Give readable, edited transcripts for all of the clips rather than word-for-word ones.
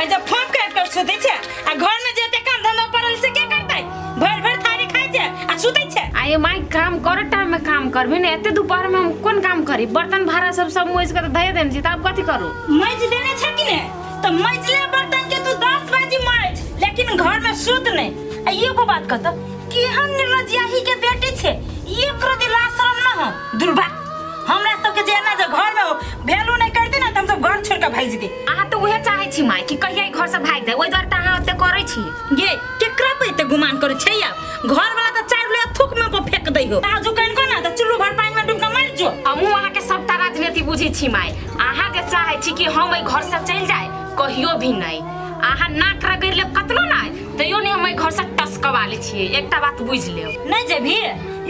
आ जब फोन कर सुते छे आ घर में जेते काम धंधा परल से के करतै भर भर थारी खाइ छे आ सुते छे आये माई काम कर टाइम में काम करबे ने एते दोपहर में हम कोन काम करी बर्तन भाड़ा सब मोइज के धय देन छी त अब कथि करू मैज देने छे कि ने तो मैज ले बर्तन के तू 10 बाजी मैज लेकिन घर में सुत नहीं आ ये को बात कहत कि हम निर्लज्जाही के बेटी छे ये कर दिला शर्म न हो दुर्भा हमरा सब के जे ना जे घर में वैल्यू नहीं करती ना त हम सब घर छोड़ के भाग जेती आहा तो उहे चाहे छी माई कि कहिया घर से भाग जाए ओइ दर त आहा ओते करै छी गे केकरा पे ते गुमान करे छै या घर वाला त चार ले थूक में को फेंक दै हो आजू कइन को ना त चुल्लू भर पानी में डुबका मार जो हमहु आहा के सबटा राजनीति बुझी छी माई आहा जे चाहे छी कि हम घर से चल जाए कहियो भी नहीं आहा नाक रगड़ ले कतनो नहीं तइयो नहीं हम घर से टसकवा ले छी एकटा बात बुझ ले नहीं जेबी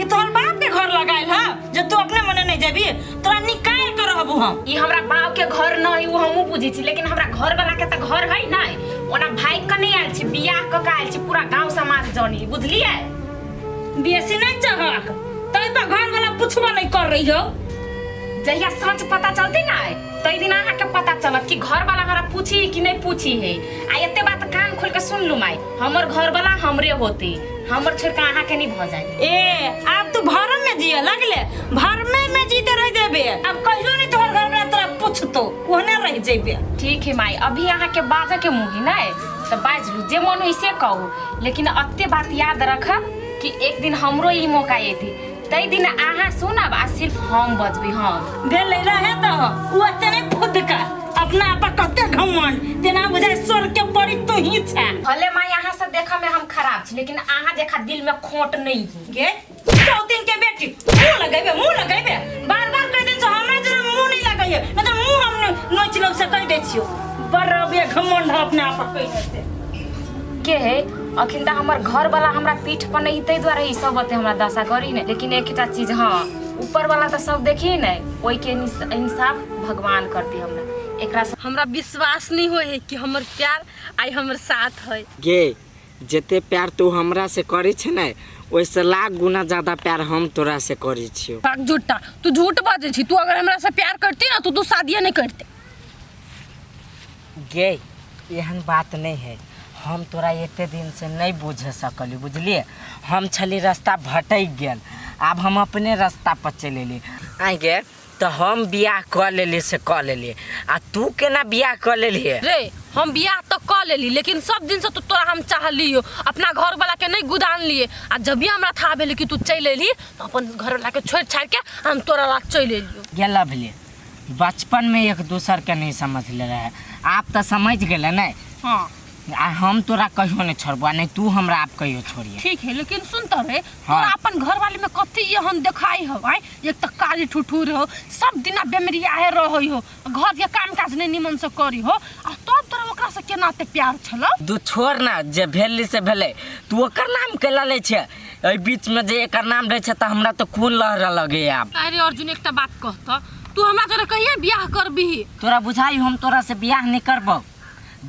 ये तोहर बाप के घर लगाइल ह जे तू अपने मने नहीं जेबी तोरा निकाल कर रहबू हम ई हमरा बाप के घर नहीं वो हमहु बुझी छी लेकिन हमरा घर वाला के त घर है नहीं ओना भाई क नहीं आइल छी बियाह क के आइल छी पूरा गांव समाज जानी बुझलिए बेसी नहीं चाहक तई पर घर वाला पुछबो नहीं कर रही हो जहिया सच पता चलती ना तई दिन आहा के पता चलत कि घर वाला हमरा पूछी कि नहीं पूछी है आ एते बात कान खोल के सुन लू माई हमर घर वाला हमरे होती हमर छोड़ के आहा के नहीं भ जाए ए अब तू भरम में जिए लगले भरमे में जीते रह जेबे अब कहियो नहीं तोहर घर वाला तोरा पूछतो ओहने रह जेबे ठीक है माई अभी आहा के बाजा के मुंह नहीं तो बाज लू जे मन इसे कहू लेकिन अत्ते बात याद रख कि एक दिन हमरो ई मौका एती तई दिन आहा सुनब आ सिर्फ हम बजबी हम दे ले रहे तो उ अतने खुद का अपना आपा कते घमंड तेना बुझाय स्वर्ग के परी तू ही छे भले माई आहा से देखा में हम खराब छी लेकिन आहा देखा दिल में खोट नहीं है गे सौतीन के बेटी मुंह लगाइबे बार-बार कह दिन से हमरा जरा मुंह नहीं लगाइए न तो मुंह हम नोच लो से कह दे छियो बराबर घमंड अपने आपा कह देते के है अखिन त हमर घर वाला हमरा पीठ पर नहीं तै द्वारा ई सब बते हमरा दशा करी ने लेकिन एकटा चीज हां ऊपर वाला त सब देखी ने ओई के इंसाफ भगवान करती हमरा एकरा से हमरा विश्वास नहीं होय है कि हमर प्यार आई हमर साथ है गे जते प्यार तू हमरा से करे छ ने ओइसे लाख गुना ज्यादा प्यार हम तोरा से करे छियो भाग झूठा तू झूठ बाजे छी तू अगर हमरा से प्यार करती ना तो तू शादी नहीं करते गे एहन बात नहीं है हम तोरा एते दिन से नहीं बुझ सकली बुझलिए हम छली रास्ता भटक गेल अब हम अपने रास्ता पर चले ली आई गे तो हम बियाह कर लेली से कर लेली आ तू केना बियाह कर लेली रे हम बियाह तो कर लेली लेकिन सब दिन से तो तोरा हम चाहलियो अपना घर वाला के नहीं गुदान लिए आ जब भी हमरा था भेले कि तू चल एली तो अपन घर वाला के छोड़ छाड़ के हम तोरा ला चल एलियो गेला भले बचपन में एक दूसर के नहीं समझ ले रहे आप तो समझ गेले नहीं हां आ हम तोरा कहियो नहीं छोड़बा नहीं तू हमरा आप कहियो छोड़िए ठीक है लेकिन सुन तो रे तोरा अपन घर वाले में कथि यहन देखाई हो भाई एक त काली ठुठुर हो सब दिना बेमरिया है रहई हो घर के काम काज नहीं निमन से करी हो आ तब तोरा ओकरा से केना ते प्यार छलो तू छोड़ ना जे भेली से भेले तू ओकर नाम केला ले छे ए बीच में जे एकर नाम रहे छे त हमरा तो खून लहरा लगे अब अरे अर्जुन एकटा बात कहत तू हमरा जरे कहिया बियाह करबी तोरा बुझाई हम तोरा से बियाह नहीं करबो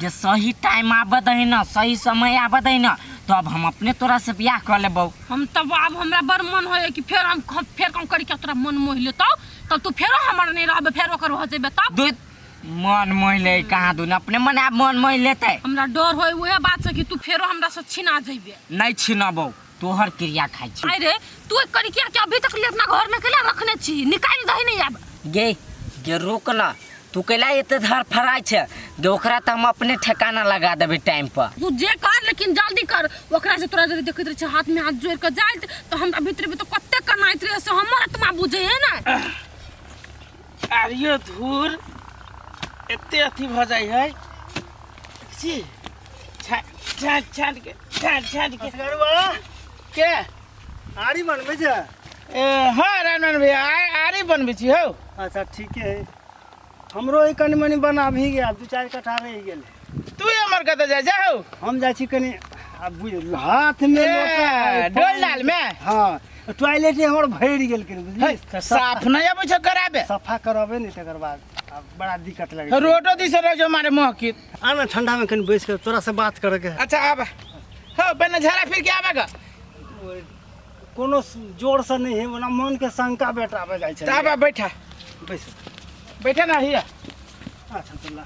जे सही टाइम आबद है ना सही समय आबद है ना तो अब हम अपने तोरा से बियाह कर लेबो हम तब अब हमरा बड़ मन होय कि फेर हम करी के तोरा मन मोह लेतो तब तू फेरो हमर नहीं रहबे फेर ओकर हो जेबे तब मन मोह ले कहां दून अपने मन आप मन मोह लेते हमरा डर होय ओहे बात से कि तू फेरो हमरा से छिना जेबे नहीं छिनबो तोहर क्रिया खाइ छी अरे तू एक करी के अभी तक ले अपना घर में केला रखने छी निकाल दही नहीं अब गे रोक ना तू केला एते धर फराय छे जे ओकरा त हम अपने ठिकाना लगा देबे टाइम पर तू जे कर लेकिन जल्दी कर ओकरा से तोरा जरे देखत रहे हाथ में हाथ जोड़ के जाल तो हमरा भीतर में तो कत्ते कनाइत रहे से हमर आत्मा बुझे है ना आरियो धूर एते अथी भ जाय है छी छाट के गरुआ के आरी बनबे छै हां रानन भैया आरी बनबे छी हो अच्छा ठीक है हमरो एक कनी मनी बना भी गया 2-4 कट्ठा रह गेल तू हमर कत जा जाओ हम जा छी कनी अब बुझ हाथ में डोल डाल में हां टॉयलेट हमर भर गेल के बुझली साफ नहीं आबै छ कराबे सफा कराबे नहीं तकर बाद अब बड़ा दिक्कत लगे रोटो दिस रह जो मारे महकित आना ठंडा में कनी बैठ के तोरा से बात करे के अच्छा आब हो बने झाड़ा फिर के आबेगा कोनो जोर से नहीं है ना मन के शंका बेटाबे जाय छै आबा बैठा बैठ बैठा ना हिया अच्छा चला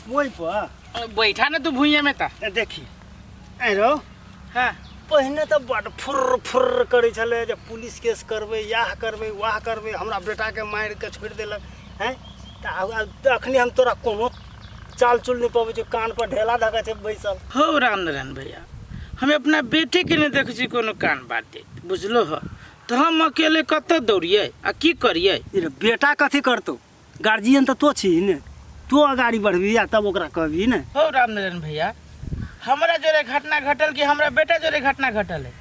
वही पर बैठा ना तू भुइया में ता देखी ऐ रो हाँ पहिने तऽ बड फुर्र फुर्र करै छलै जे पुलिस केस करबै याह करबै वाह करबै हमरा बेटाके मारि के छोड़ि देलक हैं तऽ अखनी हम तोरा कोनो चाल चुल नहीं पाबै छै कान पर ढेला धके छै बैसल हो रामनारायण भैया हमें अपना बेटे के नहीं देखे छी कोनो कान बात दे बुझलो हो तो हम अकेले कत दौड़िए आ की करिए रे बेटा कथी करतौ गार्जियन तऽ तो छी ने तू अगाड़ी बढ़बी आ तब ओकरा कहबी ने हो रामनारायण भैया हमरा जोरे घटना घटल कि हमरा बेटा जोरे घटना घटल है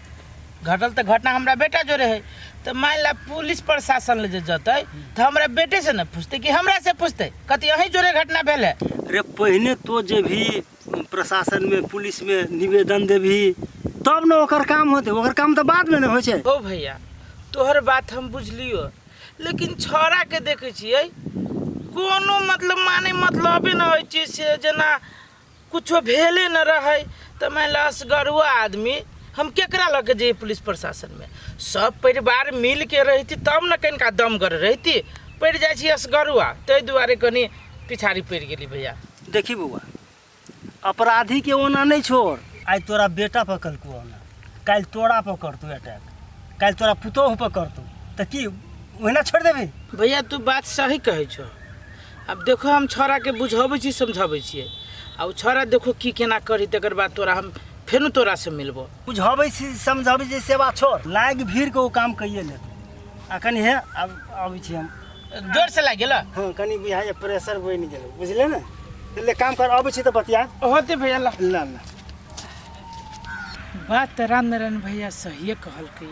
घटल तो घटना हमरा बेटा जोरे है तो मान ला पुलिस प्रशासन ले जतै तो हमरा बेटे से न पूछते कि हमरा से पूछते कति यही जोरे घटना भेल है रे पहिने तो जे भी प्रशासन में पुलिस में निवेदन देबी तब न ओकर काम होते ओकर काम तो बाद में न होइ छै हो भैया तोहर बात हम बुझलियो लेकिन छौड़ा के देखे छियै कोनो मतलब माने मतलबे न होइ छै से जेना कुछो भेले न रहे तो मान ला असगरुआ आदमी हम केकरा लगे जे पुलिस प्रशासन में सब परिवार मिल के रहती तब न कनिका दम कर रहती पड़ जाइ छी असगरुआ ताहि दुआरे कनी पिछाड़ी पड़ गेली भैया देखी बउआ अपराधी के ओना नहीं छोड़ आज तोरा बेटा पकड़को ओना काल तोरा पकड़तू अटैक काल तोरा पुतोह पकड़तू तो की ओहिना छोड़ देबी भैया तू बात सही कहै छो अब देखो हम छौड़ा के बुझाबै छी समझाबै छियै आ उ छौड़ा देखो की केना करी तकर बाद तोरा हम फेर तोरा से मिलबो बुझाबै छी समझाबै छी सेवा छोड़ लाग भीड़ के ओ काम कइए ले आ कनी हे अब आबै छी हम जोर से लाग गेल हाँ कनी बुझाइए प्रेशर बनि गेल बुझले ने ले काम कर आबै छी तो बतिया होते भैया ला ला ला बात तो रामनारायण भैया सही कहलकै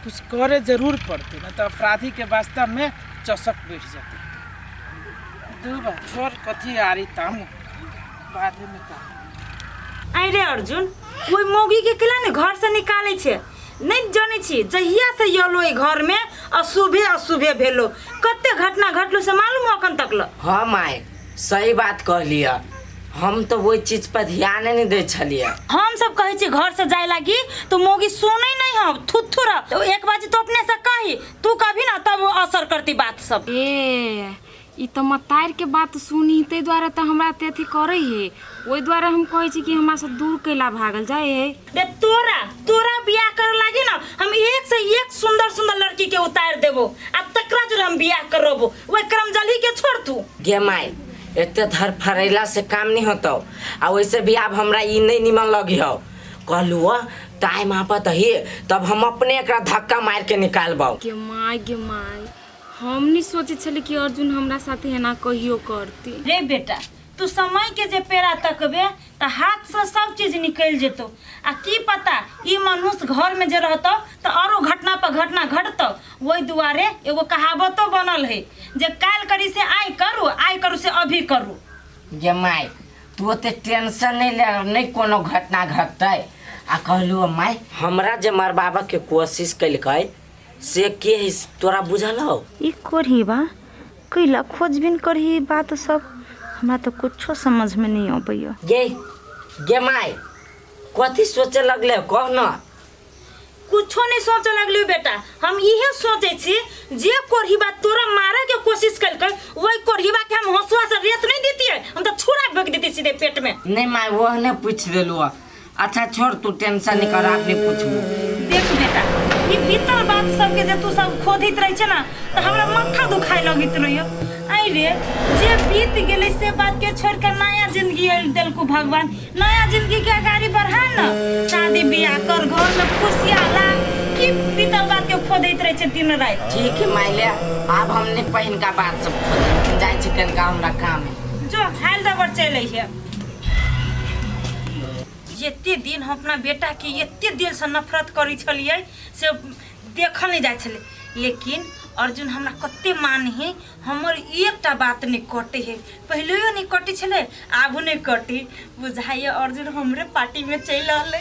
कुछ करे जरूर पड़ते ना तो अपराधी के वास्ता में चसक बैठ जाते दू बात छोड़ कथी आ रही ताम बाद में का आई रे अर्जुन ओइ मौगी के केला ने घर से निकाले छे नहीं जाने छी जहिया से यलो ई घर में अशुभे भेलो कते घटना घटलो से मालूम अखन तक ल हाँ माय सही बात कहलिए हम तो वो चीज पर ध्यान नहीं दे छलिए हम सब कहे छी घर से जाए लागी तो मौगी सुने नहीं हम थुथुरा तो एक बाजी तो अपने से कही तू कभी ना तब असर करती बात सब ए ई तो मतार के बात सुनी ते द्वारा तो हमरा ते अथी करे है ओई द्वारा हम कहे छी कि हमरा से दूर कैला भागल जाए है रे तोरा बियाह करे लागी ना हम एक से एक सुंदर सुंदर लड़की के उतार देबो आ तकरा जो हम बियाह करबो ओई क्रम जल्दी के छोड़ तू गे माय एते धर फरेला से काम नहीं होता आ वैसे भी अब हमरा ई नहीं निमन लगी हो कहलू टाइम आपत है तब हम अपने एकरा धक्का मार के निकालबो गे माय हम नहीं सोचे छले कि अर्जुन हमरा साथे एना कहियो करती रे बेटा तू समय के जे पेड़ा तकबे त हाथ से सब चीज निकल जेतो आ की पता ई मनुष्य घर में जे रहतो त औरो घटना पर घटना घटतो वही दुआरे एगो कहावतो बनल है जे काल करी से आई करू से अभी करू गे माय तू ओते टेंशन नहीं ले नहीं कोनो घटना घटतै आ कहलू माय हमरा जे मार बाबा के कोशिश कैलकै से के तोरा बुझल हो ई करही बा कैला खोजबीन करही बात सब हमरा तो कुछो समझ में नहीं आबैया गे माय कथी सोचे लगले कह न कुछो नहीं सोचे लगली बेटा हम इहे सोचे छी जे कोरही बात तोरा मारे के कोशिश कलकै वही कोरही बा के हम हंसुआ से रेत नहीं देती हम तो छुरा फेंक देती सीधे पेट में नहीं माय वो ने पूछ देलू अच्छा छोड़ तू टेंशन नहीं कर आपने पूछू देख बेटा ये बीतल बात सब के जे तू सब खोदित रही छ ना तो हमरा माथा दुखाय लगित रहियो आई रे जे बीत गेले से बात के छोड़ के नया जिंदगी देल को भगवान नया जिंदगी के आगे बढ़ा ना शादी ब्याह कर घर में खुशियां ला की बीतल बात के खोदित रही छ दिन रात ठीक है माइले अब हमने पहिन का बात सब खोद जाय छी कनका हमरा काम है जो हाल दबर चले है एते दिन हम अपना बेटा के एते दिल से नफरत करी छलिए से देखल नहीं जाय छले लेकिन अर्जुन हमरा कते मानही हमर एकटा बात नहीं कटे है पहलेयो नहीं कटी छले आबो नहीं कटी बुझाइए अर्जुन हमरे पार्टी में चल रहले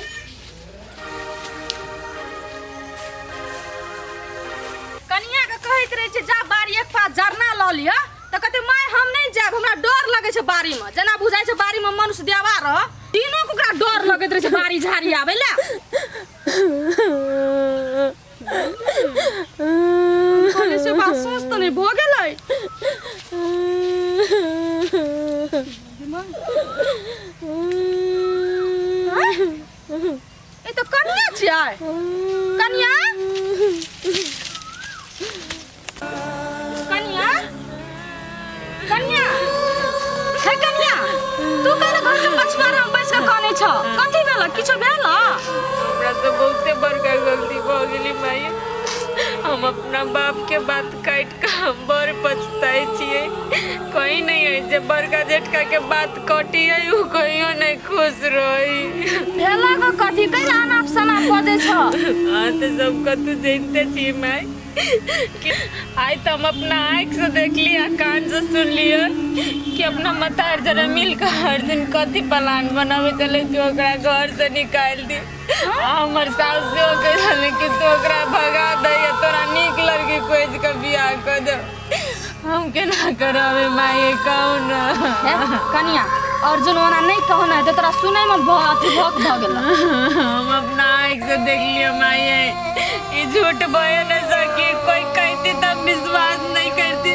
कनिया के कहैत रहे छै जा बारी एक पास जरना ल लियो त कहते माय हम नहीं जाब हमरा डर लगे छै बारी में जना बुझाय छै बारी में मनुष्य देवा रह तीनों को डर लगैत रहे छै बारी झाड़ी आबे ला कहले से बात सोच तो नहीं भ गेलै ये तो कन्या छियै कन्या कन्या कन्या हे कन्या तू कह घर के पछवाड़ा में बैस के काने छ कथि भेल किछो भेल हमरा से बहुते बड़का गलती भ गेली माई। हम अपना बाप के बात काट के हम बड़ पछताई छिए। कहीं नहीं है जे बड़का जेठका के बात कटी है उ कहियो नहीं खुश रही। भेला का कथि कैला अनाप शनाप बजे छ हाँ तो सब तू जानते छी माई कि आज तो हम अपना आँख से देख लिया कान से सुन लिया कि अपना मतार जरा मिल कर हर दिन कथी प्लान बनावे चले कि ओकरा घर से निकाल दी। हमर सास से कहले कि तू ओकरा भगा दे या तोरा नीक लड़की खोज के बियाह कर दे। हम केना करावे माई कौन कन्या अर्जुन ओना नहीं कहो ना तो तोरा सुनै में बहुत भोक भ गेल। हम अपना आँख से देख लिया माई ये झूठ बोल नहीं सकी। कोई कहती तब विश्वास नहीं करती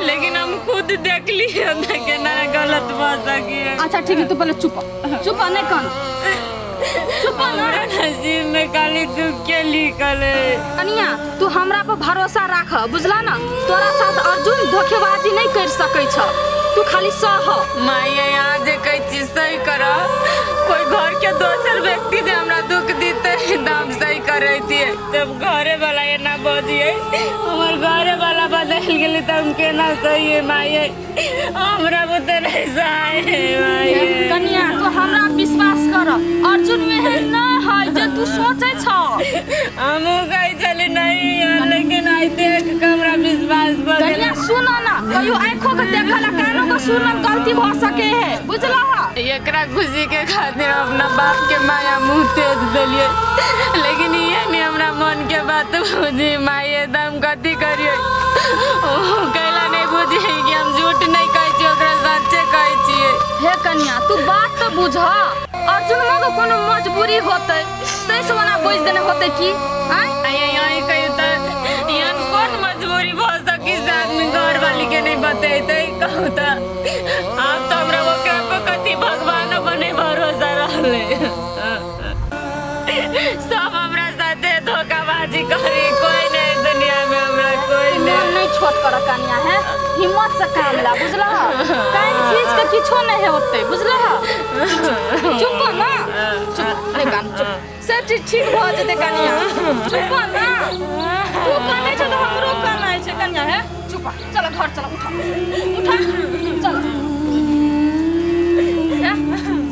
लेकिन हम खुद देख लिए कि ना गलत बात सकी। अच्छा ठीक है तू पहले चुप नहीं कहना चुप ना। नसीब में खाली दुख के लिखल है। कन्या तू हमरा पर भरोसा राख बुझला ना। तोरा साथ अर्जुन धोखेबाजी नहीं कर सकै छ तू खाली सह। माई यहाँ जे कह चीज सही कर कोई घर के दोसर व्यक्ति जे हमरा दुख दीते दाम सही करे थी जब घरे वाला ये ना बजिए हमार घरे वाला बदल गेली त हम केना सही है माई हमरा बुते नहीं सही माई। कन्या तू हमरा विश्वास कर अर्जुन में है ना है जे तू सोचे छ। हम कहि चली नहीं है लेकिन आई देख के हमरा विश्वास भ गेल। कन्या सुन ना कहियो आंखों के देखला कानों के सुनल गलती भ सके है बुझला। एकरा खुशी के खातिर अपना बाप के माया मुंह तेज देलिए लेकिन ये नहीं हमरा मन के बात बुझी माई एकदम कथी करिए कैला नहीं बुझी कि हम झूठ नहीं कहै छी ओकरा सच्चे कहै छिए। हे कन्या तू बात तो बुझ अर्जुन में तो कोनो मजबूरी होते तैसे वना बोझ देने होते की आई कही तो यहाँ कौन मजबूरी भ सकी से आदमी घर वाली के नहीं बतेते कहू तो आप तो हमरा ओकरा पे कथी भगवान बने भरोसा रहले सब हमरा साथे धोखाबाजी करी कोई नहीं दुनिया में हमरा कोई नहीं छोट कर कन्या है हिम्मत से काम ला बुझला। कान खींच के किछो नहीं होते बुझला। चुप ना चुप अरे गान चुप सब चीज ठीक भ जेते कन्या चुप ना। तू काने छ तो हमरो काना छै कन्या है चुप चल घर चल उठा चल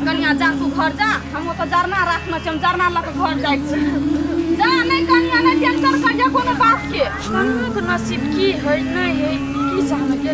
कन्या जा तू घर जा हम तो जरना राखना छै हम जरना ल के घर जाय छी जा नहीं कन्या नहीं टेंशन कर जा कोनो बात के। नसीब की है नहीं है की जाने के